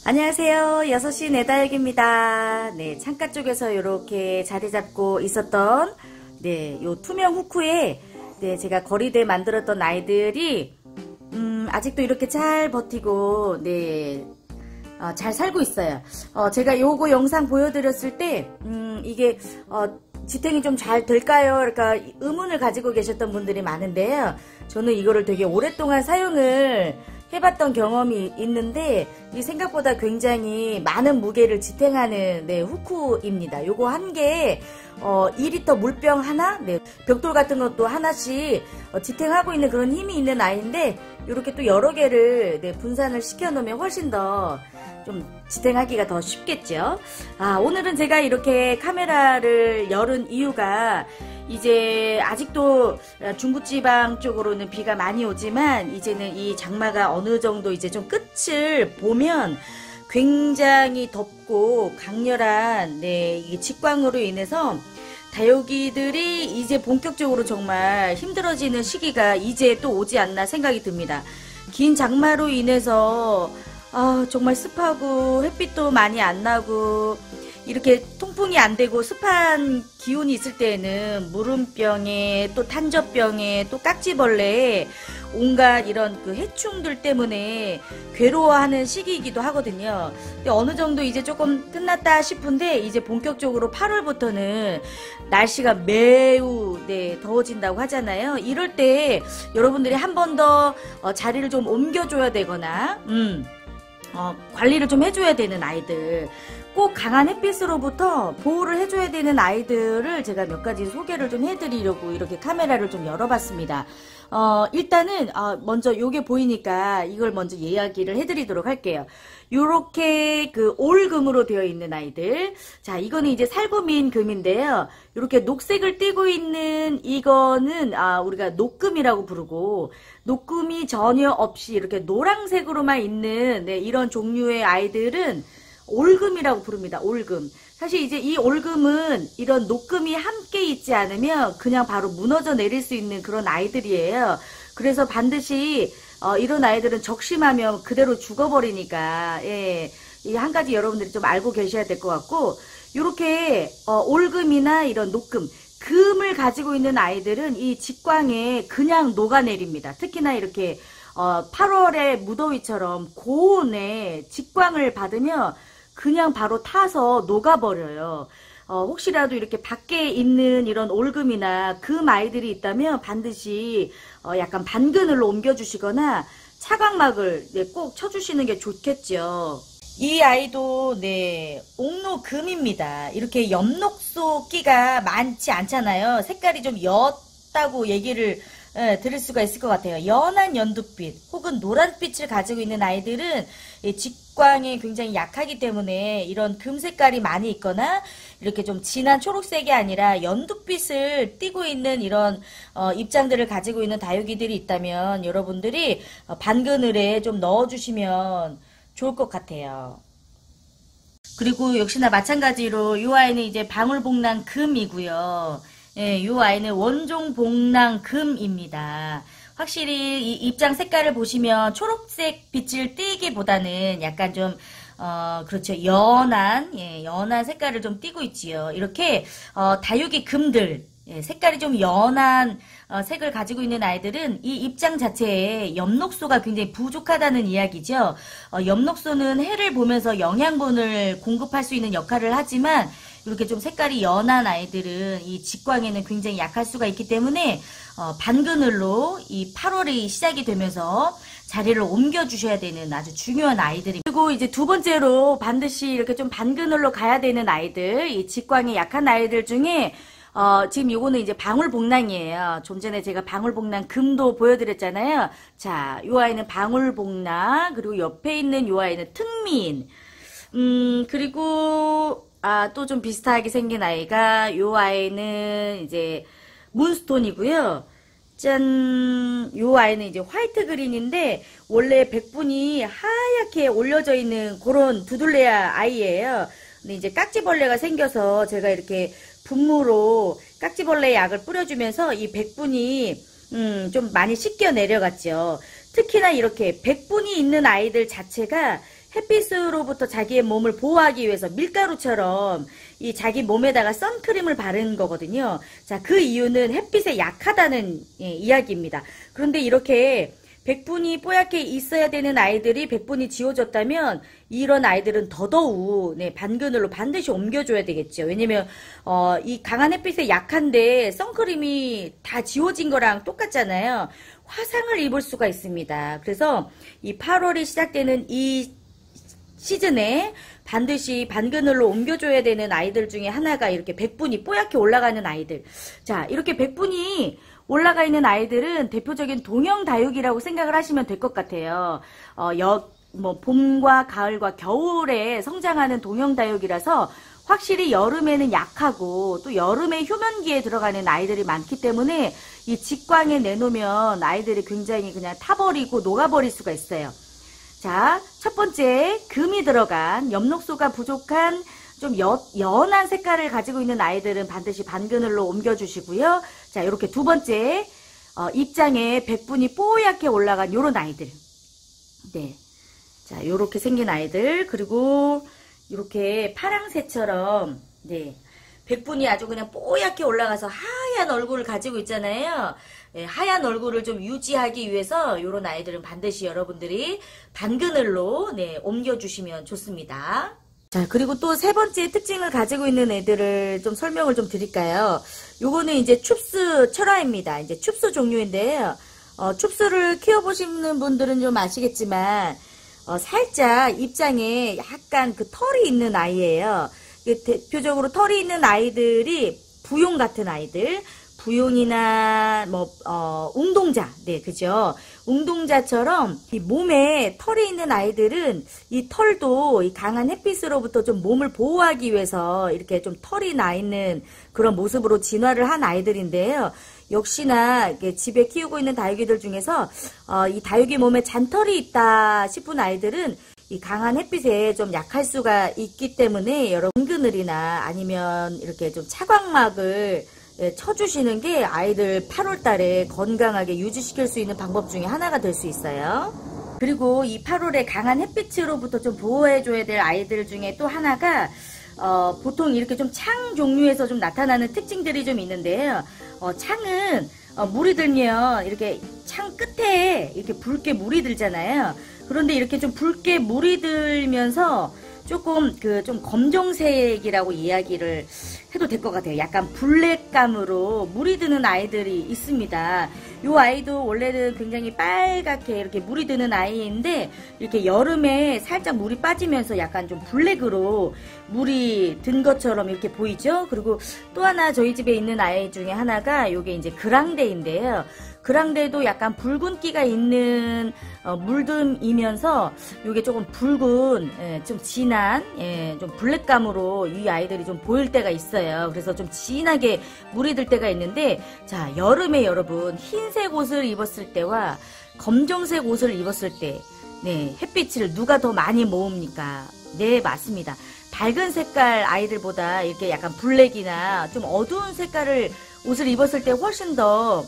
안녕하세요. 6시 내다육입니다. 네, 창가 쪽에서 이렇게 자리 잡고 있었던, 네, 요 투명 후크에, 네, 제가 거리대 만들었던 아이들이, 아직도 이렇게 잘 버티고, 네, 잘 살고 있어요. 제가 요거 영상 보여드렸을 때, 이게, 지탱이 좀 잘 될까요? 그러니까 의문을 가지고 계셨던 분들이 많은데요. 저는 이거를 되게 오랫동안 사용을 해봤던 경험이 있는데 이 생각보다 굉장히 많은 무게를 지탱하는 네, 후크입니다. 요거 한 개에 2리터 물병 하나, 네, 벽돌 같은 것도 하나씩 지탱하고 있는 그런 힘이 있는 아이인데 이렇게 또 여러 개를 네, 분산을 시켜 놓으면 훨씬 더 좀 지탱하기가 더 쉽겠죠. 오늘은 제가 이렇게 카메라를 열은 이유가 이제 아직도 중부지방 쪽으로는 비가 많이 오지만 이제는 이 장마가 어느 정도 이제 좀 끝을 보면 굉장히 덥고 강렬한 네, 이 직광으로 인해서 다육이들이 이제 본격적으로 정말 힘들어지는 시기가 이제 또 오지 않나 생각이 듭니다. 긴 장마로 인해서 정말 습하고 햇빛도 많이 안 나고 이렇게 통풍이 안 되고 습한 기온이 있을 때에는 무름병에 또 탄저병에 또 깍지벌레에 온갖 이런 그 해충들 때문에 괴로워하는 시기이기도 하거든요. 근데 어느 정도 이제 조금 끝났다 싶은데 이제 본격적으로 8월부터는 날씨가 매우 네, 더워진다고 하잖아요. 이럴 때 여러분들이 한 번 더 자리를 좀 옮겨줘야 되거나 관리를 좀 해줘야 되는 아이들, 꼭 강한 햇빛으로부터 보호를 해줘야 되는 아이들을 제가 몇 가지 소개를 좀 해드리려고 이렇게 카메라를 좀 열어봤습니다. 일단은 먼저 요게 보이니까 이걸 먼저 이야기를 해드리도록 할게요. 요렇게 그 올금으로 되어 있는 아이들, 자 이거는 이제 살구민 금인데요. 요렇게 녹색을 띠고 있는 이거는 우리가 녹금이라고 부르고, 녹금이 전혀 없이 이렇게 노란색으로만 있는 네, 이런 종류의 아이들은 올금이라고 부릅니다. 올금. 사실 이제 이 올금은 이런 녹금이 함께 있지 않으면 그냥 바로 무너져 내릴 수 있는 그런 아이들이에요. 그래서 반드시 이런 아이들은 적심하면 그대로 죽어버리니까 예, 이 한 가지 여러분들이 좀 알고 계셔야 될 것 같고, 요렇게 올금이나 이런 녹금, 금을 가지고 있는 아이들은 이 직광에 그냥 녹아내립니다. 특히나 이렇게 8월의 무더위처럼 고온에 직광을 받으면 그냥 바로 타서 녹아버려요. 혹시라도 이렇게 밖에 있는 이런 올금이나 금 아이들이 있다면 반드시 약간 반그늘로 옮겨주시거나 차광막을 네, 꼭 쳐주시는 게 좋겠죠. 이 아이도 네 옥록금입니다. 이렇게 엽록소 끼가 많지 않잖아요. 색깔이 좀 옅다고 얘기를 들을 수가 있을 것 같아요. 연한 연두빛 혹은 노란빛을 가지고 있는 아이들은 직광에 굉장히 약하기 때문에 이런 금 색깔이 많이 있거나 이렇게 좀 진한 초록색이 아니라 연두빛을 띠고 있는 이런 입장들을 가지고 있는 다육이들이 있다면 여러분들이 반그늘에 좀 넣어주시면 좋을 것 같아요. 그리고 역시나 마찬가지로 이 아이는 이제 방울복랑 금이고요. 예, 이 아이는 원종복랑 금입니다. 확실히 이 입장 색깔을 보시면 초록색 빛을 띠기보다는 약간 좀 그렇죠. 연한 색깔을 좀 띠고 있지요. 이렇게 다육이 금들, 예, 색깔이 좀 연한 색을 가지고 있는 아이들은 이 입장 자체에 엽록소가 굉장히 부족하다는 이야기죠. 엽록소는 해를 보면서 영양분을 공급할 수 있는 역할을 하지만 이렇게 좀 색깔이 연한 아이들은 이 직광에는 굉장히 약할 수가 있기 때문에 반그늘로 이 8월이 시작이 되면서 자리를 옮겨주셔야 되는 아주 중요한 아이들입니다. 그리고 이제 두 번째로 반드시 이렇게 좀 반그늘로 가야 되는 아이들, 이 직광이 약한 아이들 중에 지금 요거는 이제 방울복랑이에요. 좀 전에 제가 방울복랑 금도 보여드렸잖아요. 자, 요 아이는 방울복랑, 그리고 옆에 있는 요 아이는 특민. 그리고 또 좀 비슷하게 생긴 아이가 요 아이는 이제 문스톤이고요. 짠! 요 아이는 이제 화이트 그린인데 원래 백분이 하얗게 올려져 있는 그런 두들레아 아이예요. 근데 이제 깍지벌레가 생겨서 제가 이렇게 분무로 깍지벌레 약을 뿌려주면서 이 백분이 좀 많이 씻겨 내려갔죠. 특히나 이렇게 백분이 있는 아이들 자체가 햇빛으로부터 자기의 몸을 보호하기 위해서 밀가루처럼 이 자기 몸에다가 선크림을 바르는 거거든요. 자, 그 이유는 햇빛에 약하다는 이야기입니다. 그런데 이렇게 백분이 뽀얗게 있어야 되는 아이들이 백분이 지워졌다면 이런 아이들은 더더욱 반그늘로 반드시 옮겨줘야 되겠죠. 왜냐면 이 강한 햇빛에 약한데 선크림이 다 지워진 거랑 똑같잖아요. 화상을 입을 수가 있습니다. 그래서 이 8월이 시작되는 이 시즌에 반드시 반그늘로 옮겨줘야 되는 아이들 중에 하나가 이렇게 백분이 뽀얗게 올라가는 아이들. 자, 이렇게 백분이 올라가 있는 아이들은 대표적인 동형다육이라고 생각을 하시면 될 것 같아요. 봄과 가을과 겨울에 성장하는 동형다육이라서 확실히 여름에는 약하고 또 여름에 휴면기에 들어가는 아이들이 많기 때문에 이 직광에 내놓으면 아이들이 굉장히 그냥 타버리고 녹아버릴 수가 있어요. 자, 첫 번째, 금이 들어간 엽록소가 부족한 좀 연한 색깔을 가지고 있는 아이들은 반드시 반그늘로 옮겨주시고요. 자, 이렇게 두 번째, 입장에 백분이 뽀얗게 올라간 요런 아이들. 네. 자, 요렇게 생긴 아이들. 그리고 이렇게 파랑새처럼, 네. 백분이 아주 그냥 뽀얗게 올라가서 하얀 얼굴을 가지고 있잖아요. 네, 하얀 얼굴을 좀 유지하기 위해서 이런 아이들은 반드시 여러분들이 반그늘로 옮겨주시면 좋습니다. 자, 그리고 또 세 번째 특징을 가지고 있는 애들을 좀 설명을 좀 드릴까요? 요거는 이제 춥스 철화입니다. 이제 춥스 종류인데요. 춥스를 키워보시는 분들은 좀 아시겠지만 살짝 입장에 약간 그 털이 있는 아이예요. 대표적으로 털이 있는 아이들이 부용 같은 아이들, 부용이나 웅동자, 네, 그죠? 웅동자처럼 이 몸에 털이 있는 아이들은 이 털도 이 강한 햇빛으로부터 좀 몸을 보호하기 위해서 이렇게 좀 털이 나 있는 그런 모습으로 진화를 한 아이들인데요. 역시나 집에 키우고 있는 다육이들 중에서 이 다육이 몸에 잔털이 있다 싶은 아이들은 이 강한 햇빛에 좀 약할 수가 있기 때문에 여러분 그늘이나 아니면 이렇게 좀 차광막을 쳐주시는 게 아이들 8월 달에 건강하게 유지시킬 수 있는 방법 중에 하나가 될 수 있어요. 그리고 이 8월에 강한 햇빛으로부터 좀 보호해줘야 될 아이들 중에 또 하나가 보통 이렇게 좀 창 종류에서 좀 나타나는 특징들이 좀 있는데요. 창은 물이 들면 이렇게 창 끝에 이렇게 붉게 물이 들잖아요. 그런데 이렇게 좀 붉게 물이 들면서 조금 좀 검정색이라고 이야기를 해도 될 것 같아요. 약간 블랙감으로 물이 드는 아이들이 있습니다. 이 아이도 원래는 굉장히 빨갛게 이렇게 물이 드는 아이인데 이렇게 여름에 살짝 물이 빠지면서 약간 좀 블랙으로 물이 든 것처럼 이렇게 보이죠? 그리고 또 하나 저희 집에 있는 아이 중에 하나가 이게 이제 그랑데인데요. 그랑데도 약간 붉은기가 있는 물듬이면서 이게 조금 붉은 좀 진한 좀 블랙감으로 이 아이들이 좀 보일 때가 있어요. 그래서 좀 진하게 물이 들 때가 있는데 자, 여름에 여러분 흰색 옷을 입었을 때와 검정색 옷을 입었을 때 햇빛을 누가 더 많이 모읍니까? 네, 맞습니다. 밝은 색깔 아이들보다 이렇게 약간 블랙이나 좀 어두운 색깔을 옷을 입었을 때 훨씬 더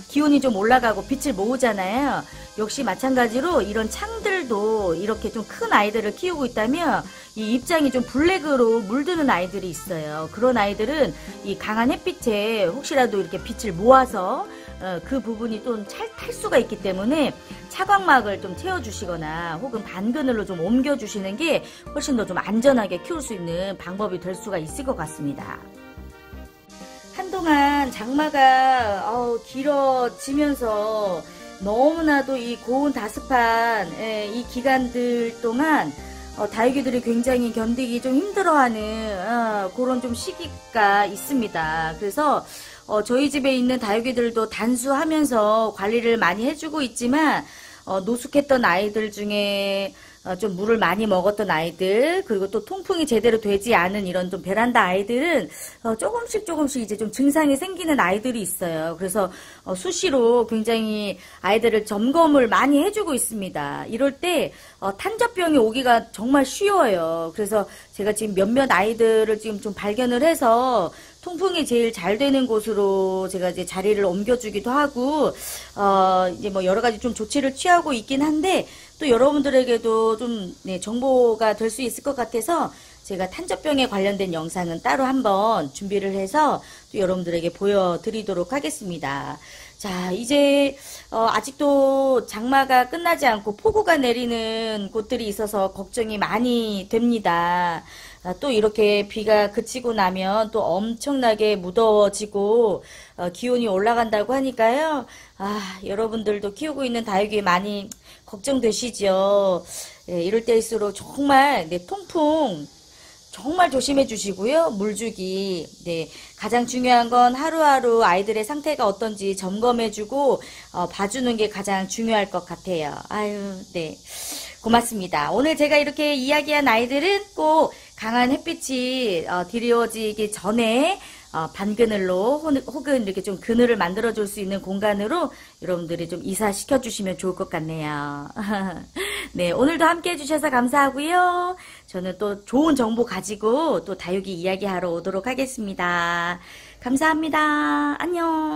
기온이 좀 올라가고 빛을 모으잖아요. 역시 마찬가지로 이런 창들도 이렇게 좀 큰 아이들을 키우고 있다면 이 입장이 좀 블랙으로 물드는 아이들이 있어요. 그런 아이들은 이 강한 햇빛에 혹시라도 이렇게 빛을 모아서 그 부분이 좀 탈 수가 있기 때문에 차광막을 좀 채워주시거나 혹은 반그늘로 좀 옮겨주시는 게 훨씬 더 좀 안전하게 키울 수 있는 방법이 될 수가 있을 것 같습니다. 한동안 장마가 길어지면서 너무나도 이 고온 다습한 이 기간들 동안 다육이들이 굉장히 견디기 좀 힘들어하는 그런 좀 시기가 있습니다. 그래서 저희 집에 있는 다육이들도 단수하면서 관리를 많이 해주고 있지만 노숙했던 아이들 중에 좀 물을 많이 먹었던 아이들, 그리고 또 통풍이 제대로 되지 않은 이런 좀 베란다 아이들은 조금씩 이제 좀 증상이 생기는 아이들이 있어요. 그래서 수시로 굉장히 아이들을 점검을 많이 해주고 있습니다. 이럴 때 탄저병이 오기가 정말 쉬워요. 그래서 제가 지금 몇몇 아이들을 지금 좀 발견을 해서 통풍이 제일 잘 되는 곳으로 제가 이제 자리를 옮겨주기도 하고, 이제 뭐 여러 가지 좀 조치를 취하고 있긴 한데, 또 여러분들에게도 좀, 네, 정보가 될 수 있을 것 같아서, 제가 탄저병에 관련된 영상은 따로 한번 준비를 해서 또 여러분들에게 보여드리도록 하겠습니다. 자, 이제 아직도 장마가 끝나지 않고 폭우가 내리는 곳들이 있어서 걱정이 많이 됩니다. 또 이렇게 비가 그치고 나면 또 엄청나게 무더워지고 기온이 올라간다고 하니까요. 여러분들도 키우고 있는 다육이 많이 걱정되시죠. 예, 이럴 때일수록 정말 통풍 정말 조심해 주시고요. 물주기. 네. 가장 중요한 건 하루하루 아이들의 상태가 어떤지 점검해 주고, 봐주는 게 가장 중요할 것 같아요. 아유, 네. 고맙습니다. 오늘 제가 이렇게 이야기한 아이들은 꼭 강한 햇빛이 드리워지기 전에 반그늘로 혹은 이렇게 좀 그늘을 만들어 줄 수 있는 공간으로 여러분들이 좀 이사시켜 주시면 좋을 것 같네요. 네, 오늘도 함께 해주셔서 감사하고요. 저는 또 좋은 정보 가지고 또 다육이 이야기하러 오도록 하겠습니다. 감사합니다. 안녕.